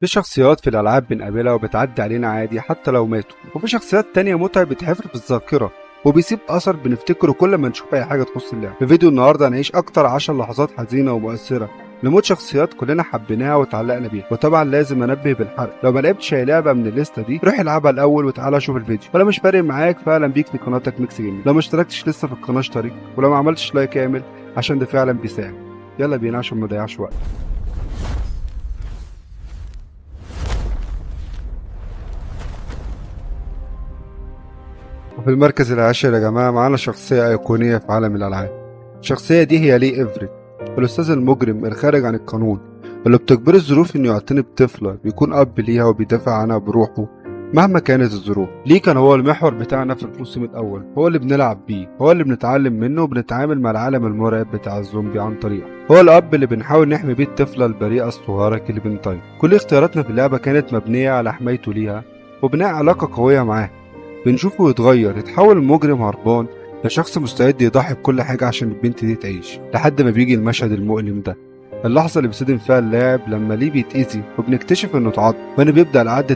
في شخصيات في الألعاب بنقابلها وبتعدي علينا عادي حتى لو ماتوا، وفي شخصيات تانية متعة بتحفر في الذاكرة وبيسيب أثر بنفتكره كل ما نشوف أي حاجة تخص اللعب. في فيديو النهاردة هنعيش أكتر 10 لحظات حزينة ومؤثرة لموت شخصيات كلنا حبيناها واتعلقنا بيها. وطبعا لازم انبه بالحرق، لو ما لعبتش اي لعبه من الليسته دي روح العبها الاول وتعالى شوف الفيديو. ولو مش فارق معاك فاهلا بيك في قناتك ميكس جيمنج. لو ما اشتركتش لسه في القناه اشترك، ولو ما عملتش لايك اعمل عشان ده فعلا بيساعد. يلا بينا عشان ما نضيعش وقت. وفي المركز العاشر يا جماعة معانا شخصية أيقونية في عالم الألعاب. الشخصية دي هي لي إيفريت، الأستاذ المجرم الخارج عن القانون اللي بتجبر الظروف إنه يعتني بطفلة بيكون أب ليها وبيدافع عنها بروحه مهما كانت الظروف. ليه كان هو المحور بتاعنا في الموسم الأول، هو اللي بنلعب بيه، هو اللي بنتعلم منه وبنتعامل مع العالم المرعب بتاع الزومبي عن طريقه. هو الأب اللي بنحاول نحمي بيه الطفلة البريئة الصغيرة كليفنتاين. كل اختياراتنا في اللعبة كانت مبنية على حمايته ليها وبناء علاقة قوية معاه. بنشوفه يتغير، يتحول من مجرم هربان لشخص مستعد يضحي بكل حاجة عشان البنت دي تعيش، لحد ما بيجي المشهد المؤلم ده، اللحظة اللي بيصدم فيها اللاعب لما ليه بيتأذي وبنكتشف انه اتعض. وهنا بيبدأ العد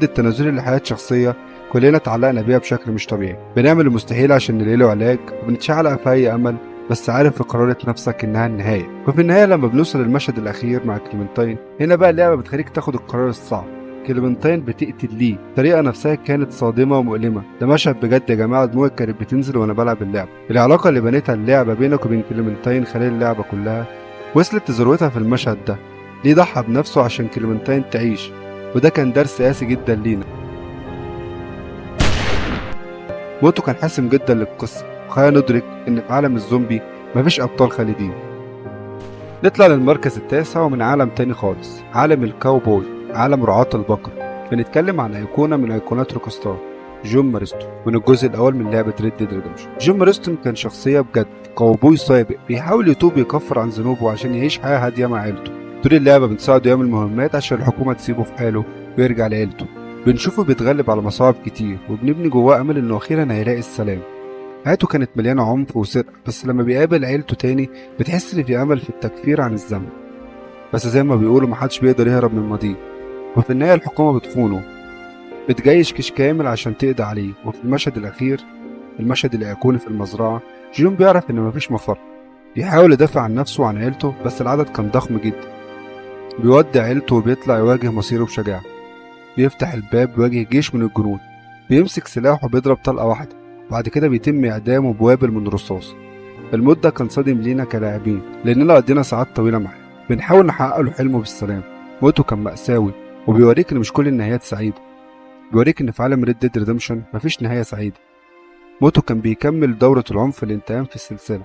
التنازلي لحياة شخصية كلنا اتعلقنا بيها بشكل مش طبيعي. بنعمل المستحيل عشان نلاقي له علاج وبنتشعلق في أي أمل، بس عارف في قرارة نفسك إنها النهاية. وفي النهاية لما بنوصل للمشهد الأخير مع كليمنتاين، هنا بقى اللعبة بتخليك تاخد القرار الصعب. كليمنتاين بتقتل ليه، الطريقة نفسها كانت صادمة ومؤلمة. ده مشهد بجد يا جماعة، دموعي كانت بتنزل وأنا بلعب اللعبة. العلاقة اللي بنيتها اللعبة بينك وبين كليمنتاين خلال اللعبة كلها وصلت لذروتها في المشهد ده. ليه ضحى بنفسه عشان كليمنتاين تعيش، وده كان درس قاسي جدا لينا. موته كان حاسم جدا للقصة، وخلينا ندرك إن في عالم الزومبي مفيش أبطال خالدين. نطلع للمركز التاسع ومن عالم تاني خالص، عالم الكاوبوي، عالم رعاة البقر. بنتكلم عن أيقونة من أيقونات روكستار، جون مارستون، من الجزء الأول من لعبة ريد ديد ريدمشن. جون مارستون كان شخصية بجد، كاوبوي سابق بيحاول يتوب يكفر عن ذنوبه عشان يعيش حياة هادية مع عيلته. طول اللعبة بنساعده يعمل مهمات عشان الحكومة تسيبه في حاله ويرجع لعيلته. بنشوفه بيتغلب على مصاعب كتير وبنبني جواه أمل إنه أخيرا هيلاقي السلام. حياته كانت مليانة عنف وسرقة، بس لما بيقابل عيلته تاني بتحس إن في أمل في التكفير عن الذنب. بس زي ما بيقولوا محدش بيقدر يهرب من الماضي، وفي النهاية الحكومة بتخونه، بتجيش جيش كامل عشان تقضي عليه. وفي المشهد الأخير، المشهد الأيقوني في المزرعة، جون بيعرف إن مفيش مفر، بيحاول يدافع عن نفسه وعن عيلته بس العدد كان ضخم جدا. بيودع عيلته وبيطلع يواجه مصيره بشجاعة. بيفتح الباب بيواجه جيش من الجنود، بيمسك سلاحه وبيضرب طلقة واحدة، بعد كده بيتم إعدامه بوابل من الرصاص. الموت ده كان صادم لينا كلاعبين لأننا قضينا ساعات طويلة معاه بنحاول نحقق له حلمه بالسلام. موته كان مأساوي وبيوريك إن مش كل النهايات سعيدة، بيوريك إن في عالم ريد ديد ريدمشن مفيش نهاية سعيدة. موته كان بيكمل دورة العنف الانتقام في السلسلة،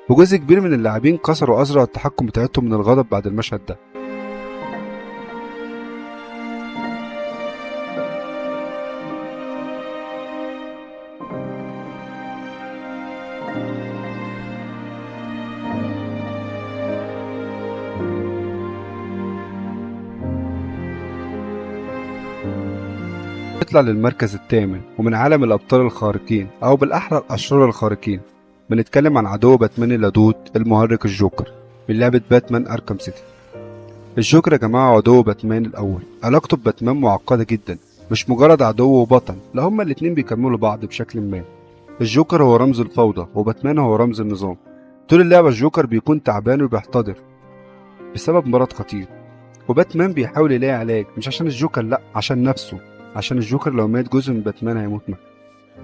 وجزء كبير من اللاعبين كسروا أزرع التحكم بتاعتهم من الغضب بعد المشهد ده. نطلع للمركز الثامن ومن عالم الأبطال الخارقين، أو بالأحرى الأشرار الخارقين. بنتكلم عن عدو باتمان اللدود المهرج الجوكر من لعبة باتمان أركام سيتي. الجوكر يا جماعة عدو باتمان الأول، علاقته بباتمان معقدة جدا، مش مجرد عدو وبطل، لا هما الاتنين بيكملوا بعض بشكل ما. الجوكر هو رمز الفوضى وباتمان هو رمز النظام. طول اللعبة الجوكر بيكون تعبان وبيحتضر بسبب مرض خطير، وباتمان بيحاول يلاقي علاج، مش عشان الجوكر لأ، عشان نفسه، عشان الجوكر لو مات جزء من باتمان هيموت معاه.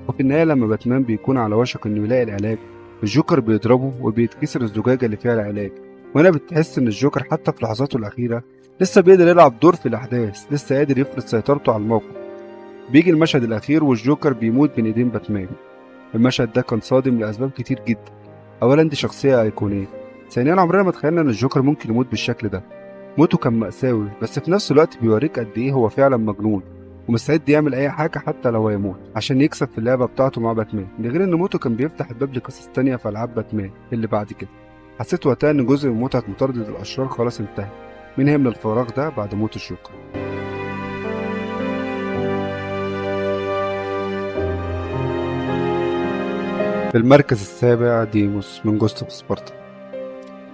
وفي النهاية لما باتمان بيكون على وشك إنه يلاقي العلاج، الجوكر بيضربه وبيتكسر الزجاجة اللي فيها العلاج. وهنا بتحس إن الجوكر حتى في لحظاته الأخيرة لسه بيقدر يلعب دور في الأحداث، لسه قادر يفرض سيطرته على الموقف. بيجي المشهد الأخير والجوكر بيموت بين إيدين باتمان. المشهد ده كان صادم لأسباب كتير جدا. أولا دي شخصية أيقونية، ثانيا عمرنا ما تخيلنا إن الجوكر ممكن يموت بالشكل ده. موته كان مأساوي بس في نفس الوقت بيوريك قد إيه هو فعلا مجنون ومستعد يعمل أي حاجة حتى لو هيموت عشان يكسب في اللعبة بتاعته مع باتمان. ده غير إن موته كان بيفتح الباب لقصص تانية في ألعاب باتمان اللي بعد كده. حسيت وقتها إن جزء من متعة مطاردة الأشرار خلاص انتهى، مين هيملى الفراغ ده بعد موت الجوكر. في المركز السابع ديموس من جوست اوف سبارتا.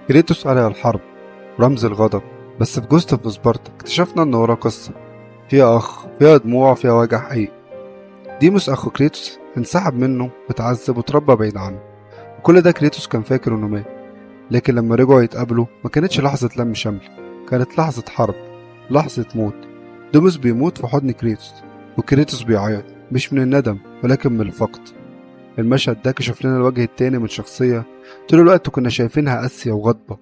كريتوس على الحرب، رمز الغضب بس في جوست اوف سبارتا اكتشفنا ان وراه قصة فيها أخ، فيها دموع، فيها وجع حقيقي. ديموس أخو كريتوس انسحب منه واتعذب واتربى بعيد عنه، وكل ده كريتوس كان فاكر إنه مات. لكن لما رجعوا يتقابلوا ما كانتش لحظة لم شمل، كانت لحظة حرب، لحظة موت. ديموس بيموت في حضن كريتوس، وكريتوس بيعيط مش من الندم ولكن من الفقد. المشهد ده كشف لنا الوجه التاني من شخصية طول الوقت كنا شايفينها قاسية وغاضبة،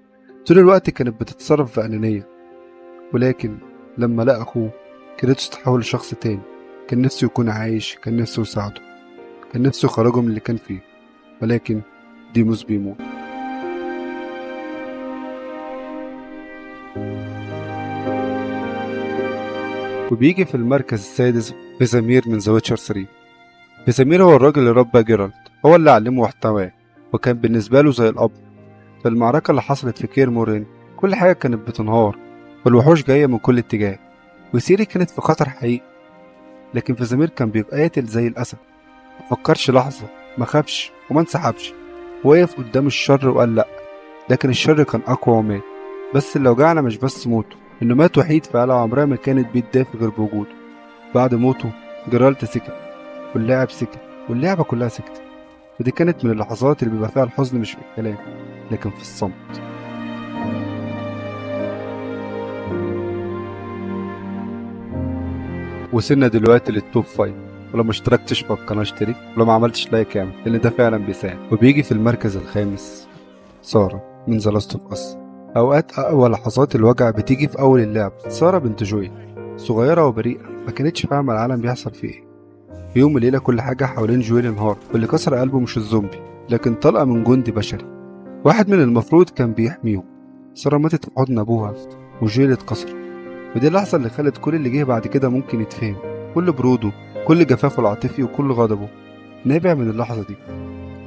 طول الوقت كانت بتتصرف بأنانية، ولكن لما لقى أخوه كريتوس تحول لشخص تاني. كان نفسه يكون عايش، كان نفسه يساعده، كان نفسه يخرجه من اللي كان فيه، ولكن ديموس بيموت. وبيجي في المركز السادس فيزامير من ذا ويتشر 3. فيزامير هو الراجل اللي ربى جيرالت، هو اللي علمه واحتواه، وكان بالنسبة له زي الأب. في المعركة اللي حصلت في كير مورين كل حاجة كانت بتنهار، والوحوش جاية من كل اتجاه، وسيري كانت في خطر حقيقي. لكن فيزامير كان بيبقى قاتل زي الأسد، مفكرش لحظة، ما خافش وما انسحبش، وقف قدام الشر وقال لأ. لكن الشر كان أقوى ومات. بس اللي وجعنا مش بس موته، إنه مات وحيد في قلعة عمرها ما كانت بيتدافع غير بوجوده. بعد موته جيرالت سكت، واللاعب سكت، واللعبة كلها سكتت. ودي كانت من اللحظات اللي بيبقى فيها الحزن مش في الكلام لكن في الصمت. وصلنا دلوقتي للتوب فايف، ولو ما اشتركتش في القناة اشترك، ولو ما عملتش لايك اعمل، لأن ده فعلا بيساعد. وبيجي في المركز الخامس سارة من ذا لاست اوف اس. أوقات أقوى لحظات الوجع بتيجي في أول اللعب. سارة بنت جويل صغيرة وبريئة، ما كانتش فاهمة العالم بيحصل فيه ايه. في يوم وليلة كل حاجة حوالين جويل انهار، واللي كسر قلبه مش الزومبي لكن طلقة من جندي بشري، واحد من المفروض كان بيحميهم. سارة ماتت في حضن أبوها، وجويل اتكسر. ودي اللحظة اللي خلت كل اللي جه بعد كده ممكن يتفهم، كل بروده، كل جفافه العاطفي، وكل غضبه نابع من اللحظة دي.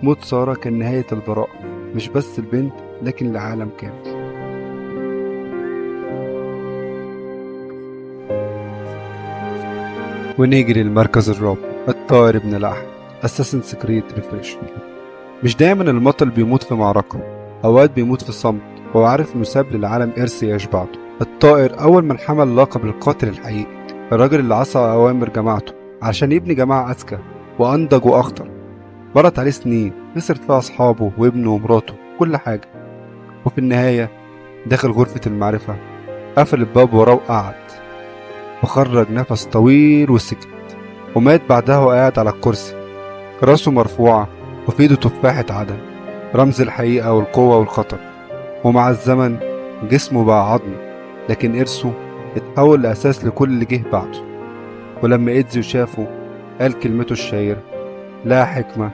موت سارة كان نهاية البراءة، مش بس البنت لكن العالم كامل. ونيجي للمركز الرابع، الطائر ابن الأحد، أساسنز كريد ريفريش. مش دايما البطل بيموت في معركة، أوقات بيموت في صمت، وهو عارف إنه ساب للعالم إرث يعيش بعده. الطائر أول من حمل لقب القاتل الحقيقي، الراجل اللي عصى أوامر جماعته عشان يبني جماعة أذكى وأنضج وأخطر. مرت عليه سنين، خسر فيها أصحابه وابنه ومراته كل حاجة، وفي النهاية داخل غرفة المعرفة، قفل الباب وراه وقعد، وخرج نفس طويل وسكت، ومات بعدها وقاعد على الكرسي، راسه مرفوعة وفي ايده تفاحة عدن، رمز الحقيقة والقوة والخطر. ومع الزمن جسمه بقى عظم، لكن إرثه اتحول لأساس لكل اللي جه بعده. ولما إيدزيو شافه قال كلمته الشهيرة: لا حكمة،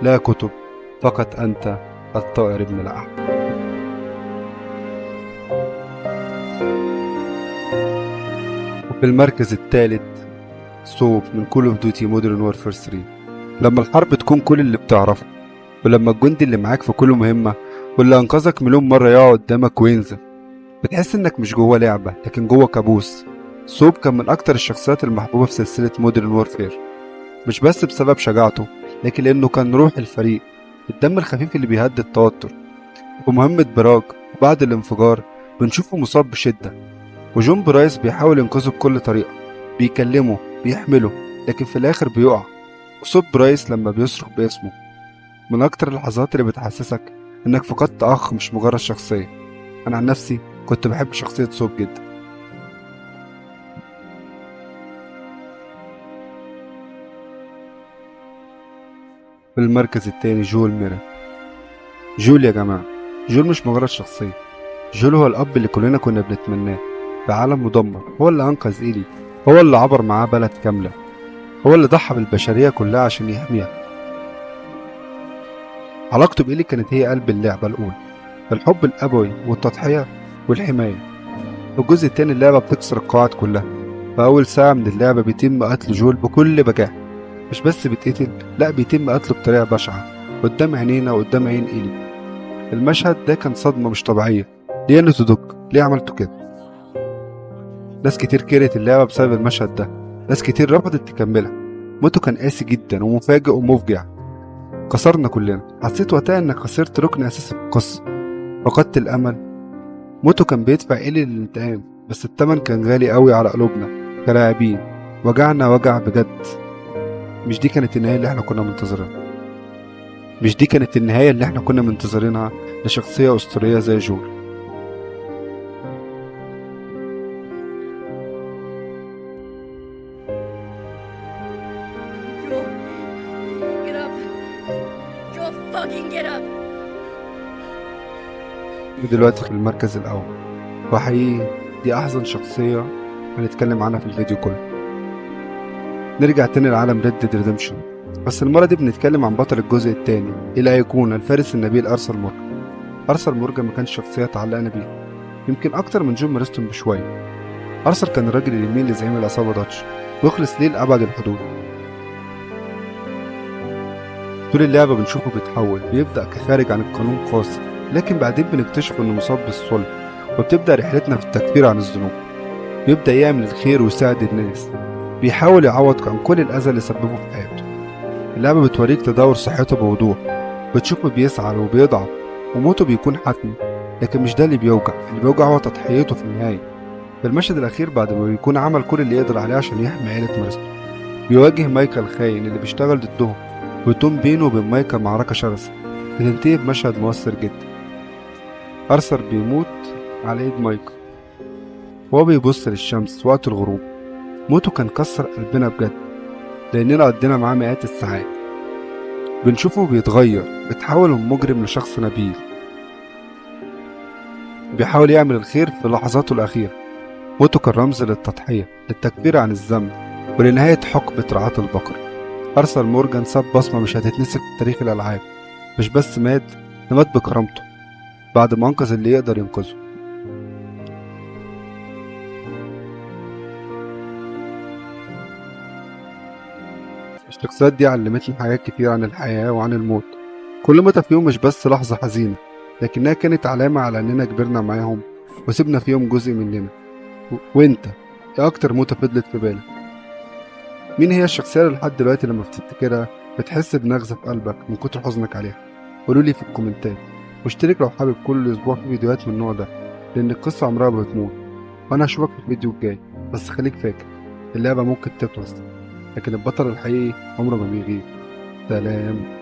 لا كتب، فقط أنت الطائر ابن الأحد. وفي المركز الثالث سوب من كول اوف ديوتي مودرن وورفير 3. لما الحرب تكون كل اللي بتعرفه، ولما الجندي اللي معاك في كل مهمة واللي أنقذك مليون مرة يقعد قدامك وينزل، بتحس إنك مش جوه لعبة لكن جوه كابوس. سوب كان من أكتر الشخصيات المحبوبة في سلسلة مودرن وورفير، مش بس بسبب شجاعته لكن لأنه كان روح الفريق، الدم الخفيف اللي بيهدي التوتر. في مهمة براج وبعد الانفجار بنشوفه مصاب بشدة، وجون برايس بيحاول ينقذه بكل طريقة، بيكلمه، بيحمله، لكن في الآخر بيقع. وصوت برايس لما بيصرخ باسمه من أكتر اللحظات اللي بتحسسك إنك فقدت أخ مش مجرد شخصية. أنا عن نفسي كنت بحب شخصية سوب جدا. في المركز التاني جول ميرا. جول يا جماعة، جول مش مجرد شخصية، جول هو الأب اللي كلنا كنا بنتمناه في عالم مدمر. هو اللي أنقذ إيلي، هو اللي عبر معاه بلد كاملة، هو اللي ضحى بالبشرية كلها عشان يحميها. علاقته بإيلي كانت هي قلب اللعبة الأولى، الحب الأبوي والتضحية والحماية. في الجزء التاني اللعبة بتكسر القواعد كلها. في أول ساعة من اللعبة بيتم قتل جول بكل بجاحة، مش بس بيتقتل، لأ بيتم قتله بطريقة بشعة قدام عينينا وقدام عين إيلي. المشهد ده كان صدمة مش طبيعية. ليه أنا تدك؟ ليه عملتوا كده؟ ناس كتير كرهت اللعبة بسبب المشهد ده، ناس كتير رفضت تكملها. موته كان قاسي جدا ومفاجئ ومفجع، كسرنا كلنا. حسيت وقتها انك خسرت ركن اساسي في القصة، فقدت الامل موتو كان بيدفع إلي للانتقام، بس التمن كان غالي قوي على قلوبنا كلاعبين. وجعنا وجع بجد. مش دي كانت النهاية اللي احنا كنا منتظرينها. مش دي كانت النهاية اللي احنا كنا منتظرينها لشخصية أسطورية زي جول. Joel, get up. Joel, fucking get up. ودلوقتي في المركز الأول، وحقيقي دي أحزن شخصية هنتكلم عنها في الفيديو كله. نرجع تاني لعالم ريد ديد ريدمشن، بس المرة دي بنتكلم عن بطل الجزء التاني، الأيقونة الفارس النبيل أرثر مورجان. أرثر مورجان ما كانش شخصية اتعلقنا بيها، يمكن أكتر من جون مارستون بشوية. أرثر كان الراجل اليمين لزعيم العصابة داتش، ويخلص ليه لأبعد الحدود. طول اللعبة بنشوفه بيتحول، بيبدأ كخارج عن القانون قاسي، لكن بعدين بنكتشف إنه مصاب بالصلب، وبتبدأ رحلتنا في التكفير عن الذنوب. بيبدأ يعمل الخير ويساعد الناس، بيحاول يعوض عن كل الأذى اللي سببه في حياته. اللعبة بتوريك تدهور صحته بوضوح، بتشوفه بيسعى وبيضعف، وموته بيكون حتمي. لكن مش ده اللي بيوجع هو تضحيته في النهاية. في المشهد الأخير بعد ما بيكون عمل كل اللي يقدر عليه عشان يحمي عيلة مارستون، بيواجه مايكل الخاين اللي بيشتغل ضدهم، وتقوم بينه وبين مايكل معركة شرسة بتنتهي بمشهد مؤثر جدا. أرثر بيموت على إيد مايكل وهو بيبص للشمس وقت الغروب. موته كان كسر قلبنا بجد، لأننا قضينا معاه مئات الساعات. بنشوفه بيتغير، بيتحول من مجرم لشخص نبيل، بيحاول يعمل الخير في لحظاته الأخيرة. موته كان رمز للتضحية، للتكفير عن الذنب، ولنهاية حقبة رعاة البقر. أرثر مورجان ساب بصمة مش هتتنسي في تاريخ الألعاب. مش بس مات، ده مات بكرامته بعد ما أنقذ اللي يقدر ينقذه. الشخصيات دي علمتني حاجات كتير عن الحياة وعن الموت. كل موتة فيهم مش بس لحظة حزينة، لكنها كانت علامة على إننا كبرنا معاهم وسيبنا فيهم جزء مننا. وإنت إيه أكتر موتة فضلت في بالك؟ مين هي الشخصية اللي لحد دلوقتي لما بتفتكرها بتحس بنغزة في قلبك من كتر حزنك عليها؟ قولولي في الكومنتات، واشترك لو حابب كل أسبوع في فيديوهات من النوع ده، لأن القصة عمرها ما بتموت. وأنا هشوفك في الفيديو الجاي، بس خليك فاكر اللعبة ممكن تخلص، لكن البطل الحقيقي عمره ما بيغيب. سلام.